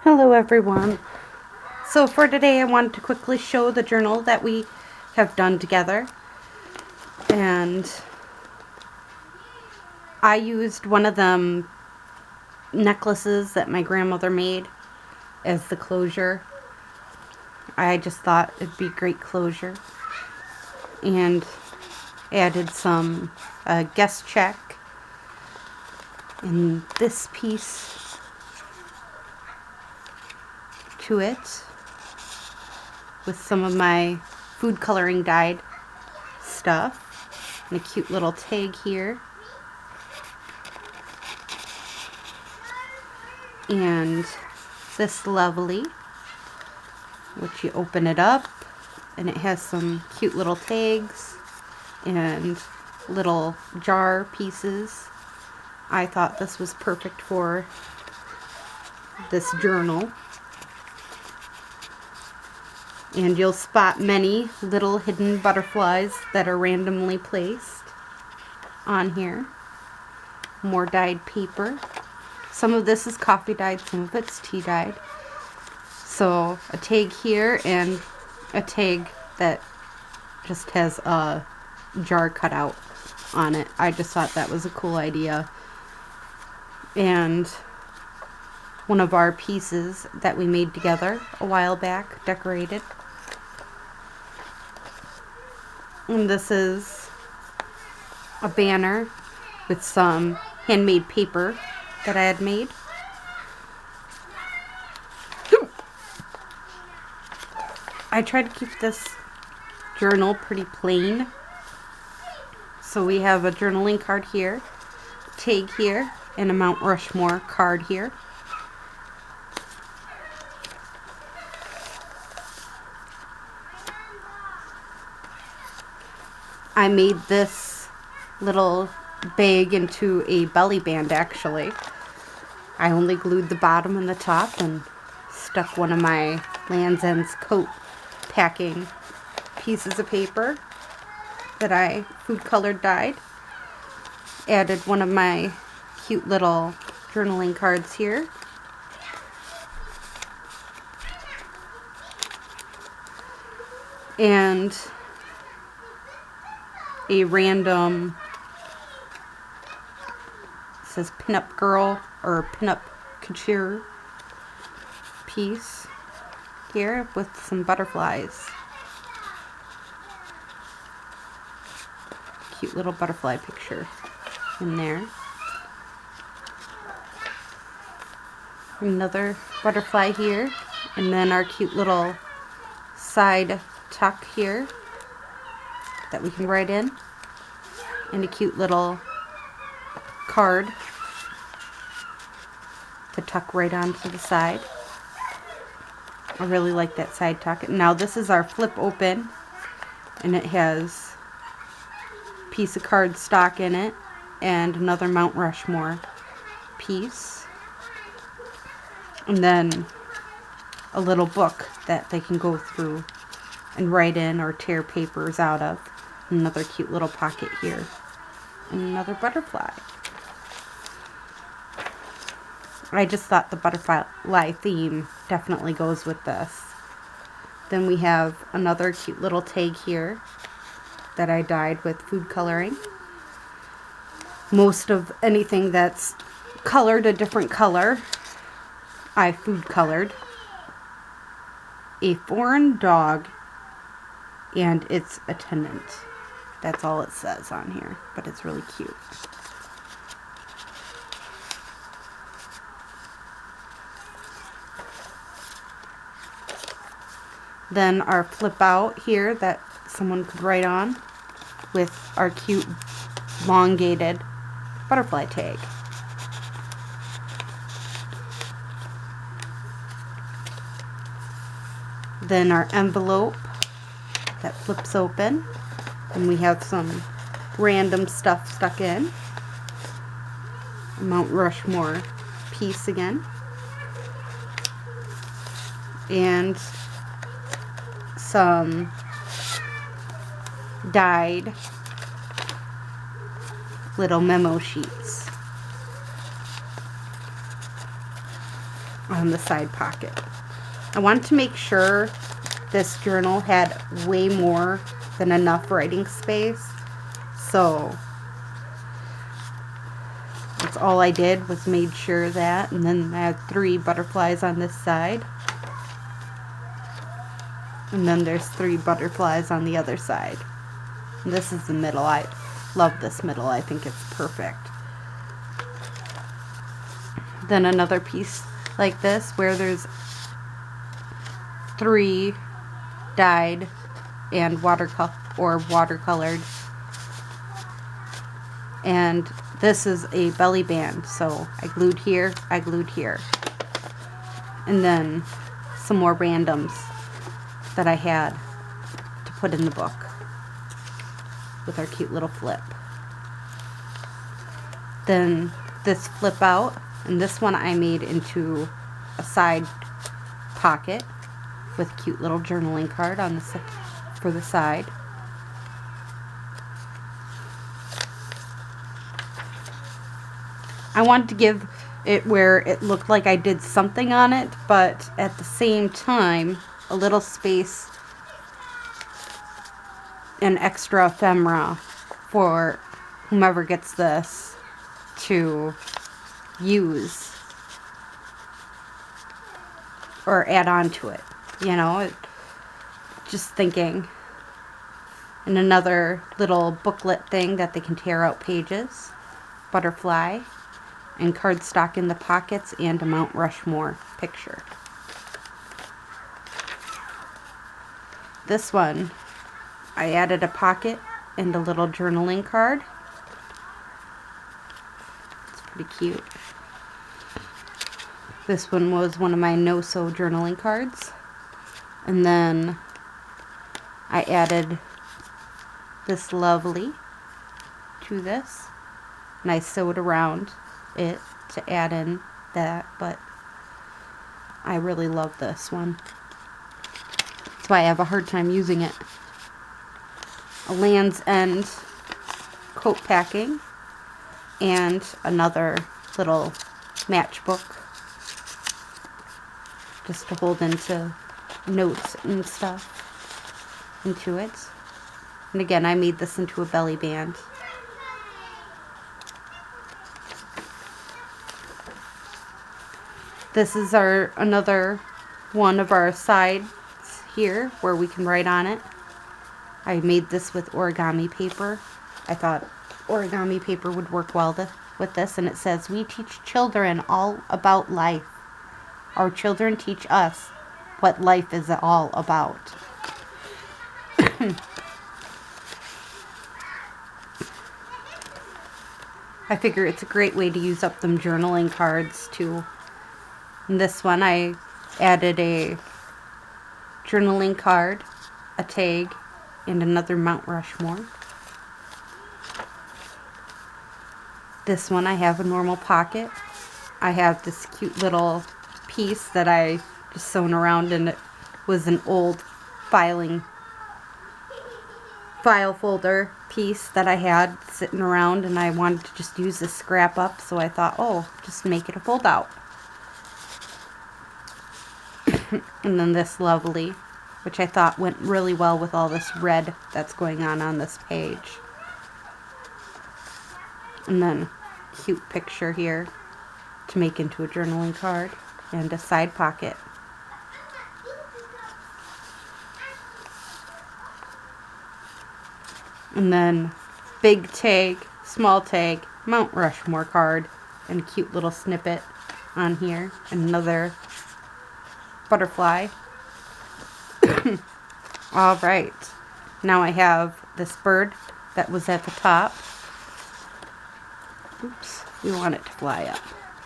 Hello everyone. So for today I wanted to quickly show the journal that we have done together, and I used one of them necklaces that my grandmother made as the closure. I just thought it'd be great closure, and added some guest check in this piece to it with some of my food coloring dyed stuff, and a cute little tag here, and this lovely, which you open it up and it has some cute little tags and little jar pieces. I thought this was perfect for this journal. And you'll spot many little hidden butterflies that are randomly placed on here. More dyed paper. Some of this is coffee dyed, some of it's tea dyed. So a tag here and a tag that just has a jar cut out on it. I just thought that was a cool idea. And one of our pieces that we made together a while back, decorated. And this is a banner with some handmade paper that I had made. I tried to keep this journal pretty plain. So we have a journaling card here, tag here, and a Mount Rushmore card here. I made this little bag into a belly band, actually. I only glued the bottom and the top and stuck one of my Land's End's coat packing pieces of paper that I food colored dyed. Added one of my cute little journaling cards here. And a random, it says pinup girl or pinup couture piece here with some butterflies. Cute little butterfly picture in there. Another butterfly here, and then our cute little side tuck here that we can write in, and a cute little card to tuck right onto the side. I really like that side tuck. Now this is our flip open, and it has a piece of cardstock in it and another Mount Rushmore piece, and then a little book that they can go through and write in or tear papers out of. Another cute little pocket here, and another butterfly. I just thought the butterfly theme definitely goes with this. Then we have another cute little tag here that I dyed with food coloring. Most of anything that's colored a different color, I food colored. A foreign dog and its attendant. That's all it says on here, but it's really cute. Then our flip out here that someone could write on with our cute elongated butterfly tag. Then our envelope that flips open, and we have some random stuff stuck in. A Mount Rushmore piece again, and some dyed little memo sheets. on the side pocket. I wanted to make sure this journal had way more than enough writing space, so that's all I did, was made sure that. And then I had 3 butterflies on this side, and then there's 3 butterflies on the other side. And this is the middle. I love this middle. I think it's perfect. Then another piece like this where there's 3 dyed and watercolored, and this is a belly band, so I glued here, and then some more randoms that I had to put in the book with our cute little flip. Then this flip out, and this one I made into a side pocket with a cute little journaling card on the for the side. I wanted to give it where it looked like I did something on it, but at the same time, a little space, an extra ephemera for whomever gets this to use or add on to it, you know, just thinking. And another little booklet thing that they can tear out pages, butterfly, and cardstock in the pockets, and a Mount Rushmore picture. This one, I added a pocket and a little journaling card. It's pretty cute. This one was one of my no-sew journaling cards. And then I added this lovely to this. And I sewed around it to add in that, but I really love this one. That's why I have a hard time using it. A Land's End coat packing and another little matchbook just to hold into notes and stuff into it. And again, I made this into a belly band. This is another one of our sides here where we can write on it. I made this with origami paper. I thought origami paper would work well with this, and it says, "We teach children all about life. Our children teach us what life is all about." I figure it's a great way to use up them journaling cards too. In this one I added a journaling card, a tag, and another Mount Rushmore. This one I have a normal pocket. I have this cute little piece that I just sewn around, and it was an old file folder piece that I had sitting around, and I wanted to just use this scrap up, so I thought, oh, just make it a fold out. And then this lovely, which I thought went really well with all this red that's going on this page. And then cute picture here to make into a journaling card and a side pocket. And then big tag, small tag, Mount Rushmore card, and a cute little snippet on here, and another butterfly. All right, now I have this bird that was at the top. Oops, we want it to fly up,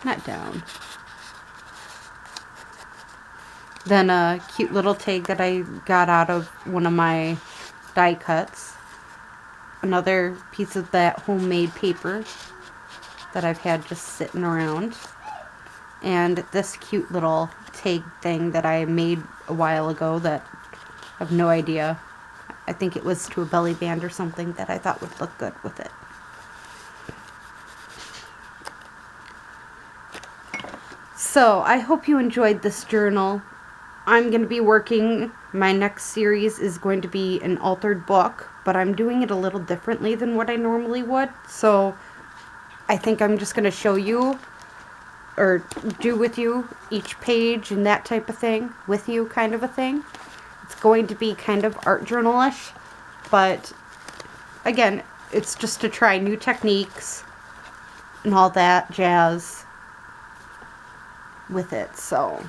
not down. Then a cute little tag that I got out of one of my die cuts. Another piece of that homemade paper that I've had just sitting around. And this cute little tag thing that I made a while ago that I have no idea. I think it was to a belly band or something that I thought would look good with it. So I hope you enjoyed this journal. I'm going to be working, my next series is going to be an altered book, but I'm doing it a little differently than what I normally would. So I think I'm just going to show you, or do with you, each page and that type of thing, with you kind of a thing. It's going to be kind of art journal-ish, but again, it's just to try new techniques and all that jazz with it, so.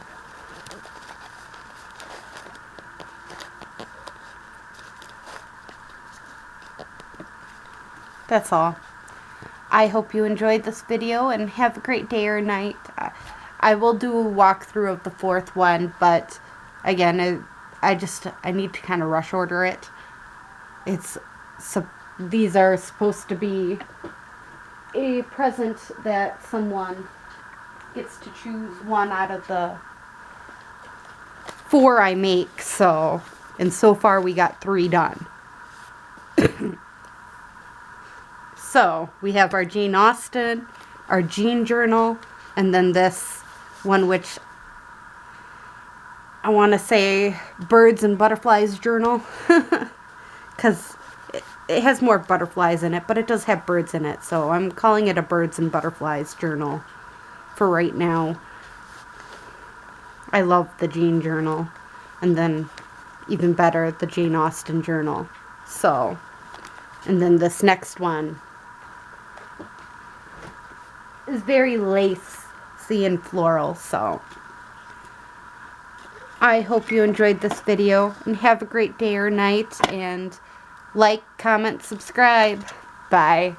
That's all. I hope you enjoyed this video and have a great day or night. I will do a walkthrough of the fourth one, but again, I need to kind of rush order it. These are supposed to be a present that someone gets to choose one out of the 4 I make, and so far we got 3 done. So, we have our Jane Austen, our Jean journal, and then this one which I want to say Birds and Butterflies journal. Because it has more butterflies in it, but it does have birds in it. So, I'm calling it a Birds and Butterflies journal for right now. I love the Jean journal. And then, even better, the Jane Austen journal. So, and then this next one is very lacy and floral, so I hope you enjoyed this video and have a great day or night, and like, comment, subscribe. Bye.